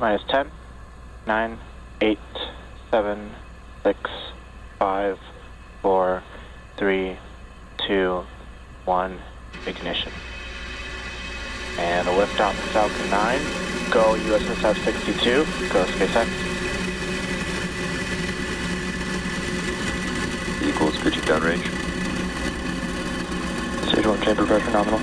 minus 10, 9, 8, 7, 6, 5, 4, 3, 2, 1, ignition. And a lift off Falcon 9, go USSF-62, go SpaceX. Equals pitching downrange. Stage 1 chamber pressure nominal.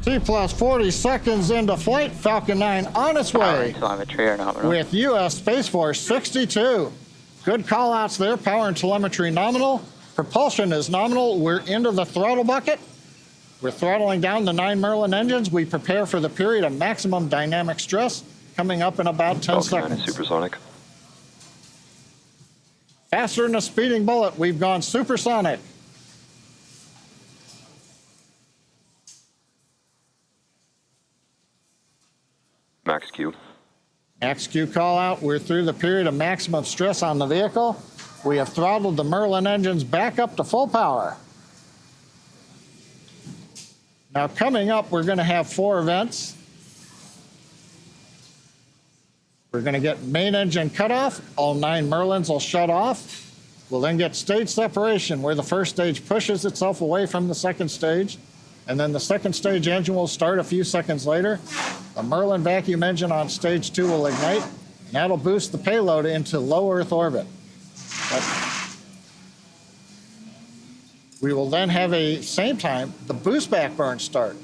T plus 40 seconds into flight, Falcon 9 on its way Telemetry or nominal. with U.S. Space Force 62. Good call outs there, power and telemetry nominal. Propulsion is nominal. We're into the throttle bucket. We're throttling down the 9 Merlin engines. We prepare for the period of maximum dynamic stress coming up in about 10 Falcon 9 seconds. is supersonic. Faster than a speeding bullet, we've gone supersonic. Max Q. Max Q call out. We're through the period of maximum stress on the vehicle. We have throttled the Merlin engines back up to full power. Now coming up, we're going to have 4 events. We're going to get main engine cutoff. All 9 Merlins will shut off. We'll then get stage separation, where the first stage pushes itself away from the second stage. And then the second stage engine will start a few seconds later. The Merlin vacuum engine on stage 2 will ignite, and that'll boost the payload into low Earth orbit. We will then have same time, the boost back burn start.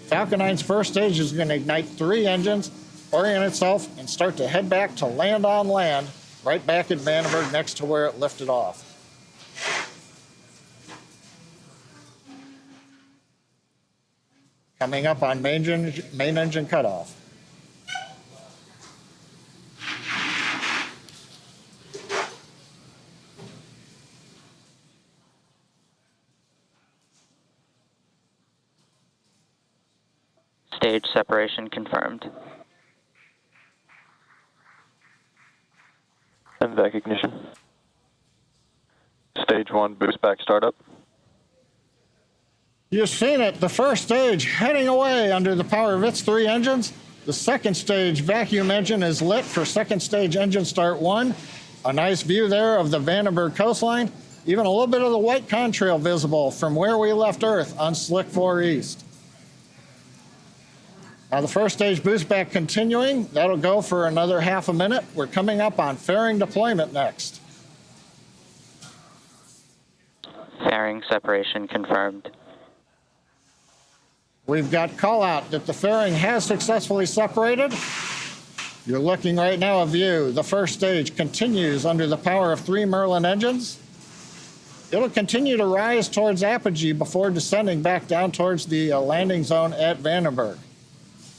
Falcon 9's first stage is going to ignite 3 engines, orient itself, and start to head back to land on land, right back at Vandenberg next to where it lifted off. Coming up on main engine cutoff. Stage separation confirmed. MVAC ignition. Stage 1 boost back startup. You've seen it, the first stage heading away under the power of its 3 engines. The second stage vacuum engine is lit for second stage engine start 1. A nice view there of the Vandenberg coastline. Even a little bit of the white contrail visible from where we left Earth on Slick 4 East. Now the first stage boost back continuing. That'll go for another half a minute. We're coming up on fairing deployment next. Fairing separation confirmed. We've got call out that the fairing has successfully separated. You're looking right now a view. The first stage continues under the power of 3 Merlin engines. It'll continue to rise towards apogee before descending back down towards the landing zone at Vandenberg.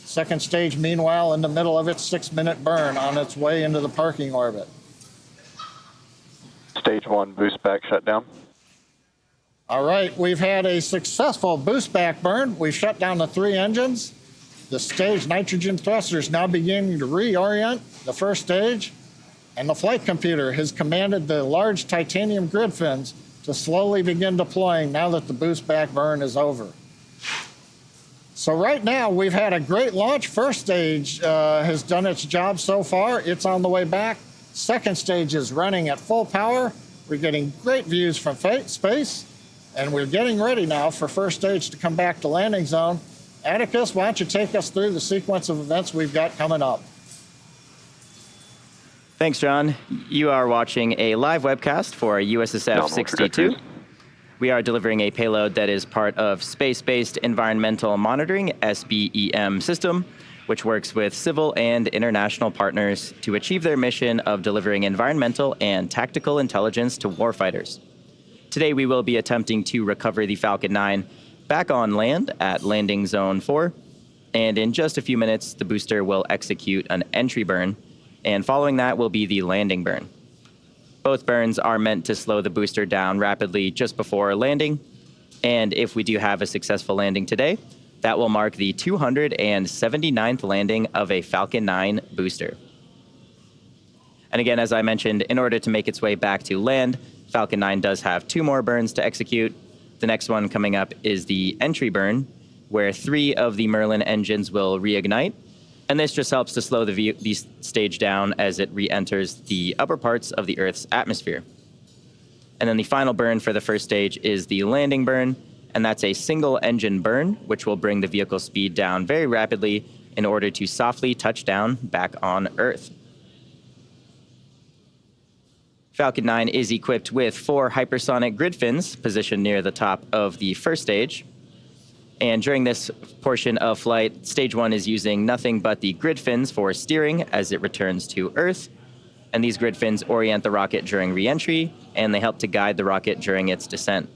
Second stage, meanwhile, in the middle of its 6-minute burn on its way into the parking orbit. Stage 1 boost back shutdown. All right, we've had a successful boost back burn. We've shut down the 3 engines. The stage nitrogen thrusters now beginning to reorient the first stage, and the flight computer has commanded the large titanium grid fins to slowly begin deploying now that the boost back burn is over. So right now, we've had a great launch. First stage has done its job so far. It's on the way back. Second stage is running at full power. We're getting great views from space. And we're getting ready now for first stage to come back to landing zone. Atticus, why don't you take us through the sequence of events we've got coming up? Thanks, John. You are watching a live webcast for USSF-62. We are delivering a payload that is part of Space-Based Environmental Monitoring, SBEM system, which works with civil and international partners to achieve their mission of delivering environmental and tactical intelligence to warfighters. Today, we will be attempting to recover the Falcon 9 back on land at Landing Zone 4, and in just a few minutes, the booster will execute an entry burn, and following that will be the landing burn. Both burns are meant to slow the booster down rapidly just before landing. And if we do have a successful landing today, that will mark the 279th landing of a Falcon 9 booster. And again, as I mentioned, in order to make its way back to land, Falcon 9 does have 2 more burns to execute. The next one coming up is the entry burn, where 3 of the Merlin engines will reignite. And this just helps to slow the stage down as it re-enters the upper parts of the Earth's atmosphere. And then the final burn for the first stage is the landing burn, and that's a single engine burn, which will bring the vehicle speed down very rapidly in order to softly touch down back on Earth. Falcon 9 is equipped with 4 hypersonic grid fins positioned near the top of the first stage. And during this portion of flight, stage 1 is using nothing but the grid fins for steering as it returns to Earth. And these grid fins orient the rocket during re-entry, and they help to guide the rocket during its descent.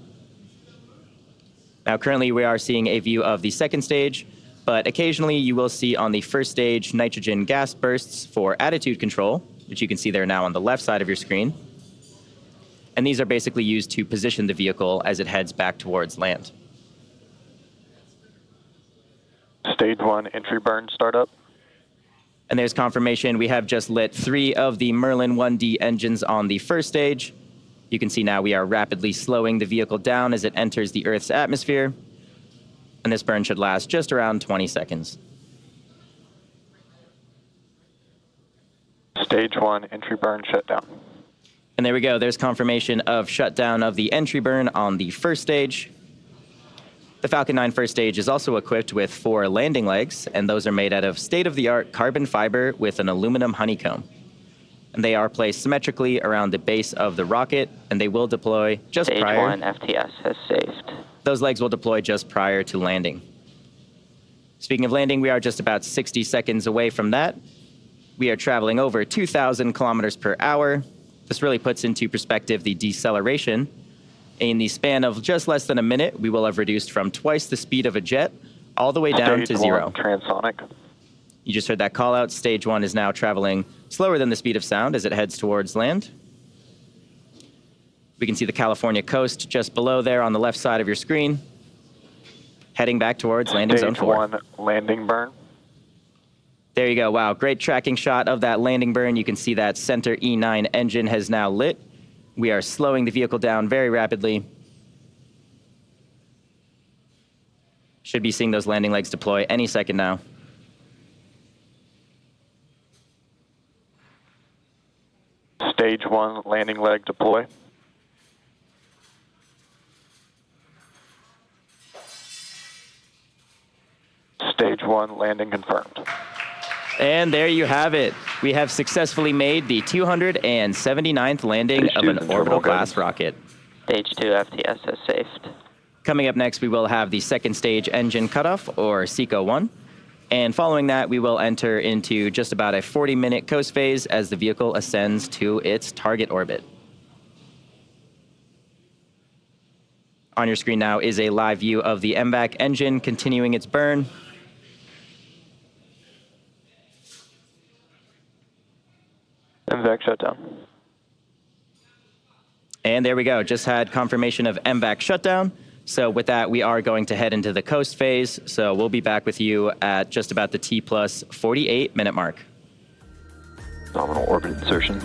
Now, currently we are seeing a view of the second stage, but occasionally you will see on the first stage nitrogen gas bursts for attitude control, which you can see there now on the left side of your screen. And these are basically used to position the vehicle as it heads back towards land. Stage 1 entry burn startup. And there's confirmation. We have just lit 3 of the Merlin 1D engines on the first stage. You can see now we are rapidly slowing the vehicle down as it enters the Earth's atmosphere. And this burn should last just around 20 seconds. Stage 1 entry burn shutdown. And there we go. There's confirmation of shutdown of the entry burn on the first stage. The Falcon 9 first stage is also equipped with 4 landing legs, and those are made out of state-of-the-art carbon fiber with an aluminum honeycomb. And they are placed symmetrically around the base of the rocket, and they will deploy just Stage prior. 1 FTS has saved. Those legs will deploy just prior to landing. Speaking of landing, we are just about 60 seconds away from that. We are traveling over 2,000 kilometers per hour. This really puts into perspective the deceleration. In the span of just less than a minute, we will have reduced from twice the speed of a jet all the way down to 0. Transonic. You just heard that call out. Stage 1 is now traveling slower than the speed of sound as it heads towards land. We can see the California coast just below there on the left side of your screen, heading back towards landing zone 4. Stage 1 landing burn. There you go. Wow, great tracking shot of that landing burn. You can see that center E9 engine has now lit. We are slowing the vehicle down very rapidly. Should be seeing those landing legs deploy any second now. Stage 1 landing leg deploy. Stage 1 landing confirmed. And there you have it. We have successfully made the 279th landing of an orbital-class rocket. Stage 2 FTS has saved. Coming up next, we will have the second stage engine cutoff, or SECO 1. And following that, we will enter into just about a 40-minute coast phase as the vehicle ascends to its target orbit. On your screen now is a live view of the MVAC engine continuing its burn. MVAC shutdown. And there we go. Just had confirmation of MVAC shutdown. So with that, we are going to head into the coast phase. So we'll be back with you at just about the T plus 48 minute mark. Nominal orbit insertion.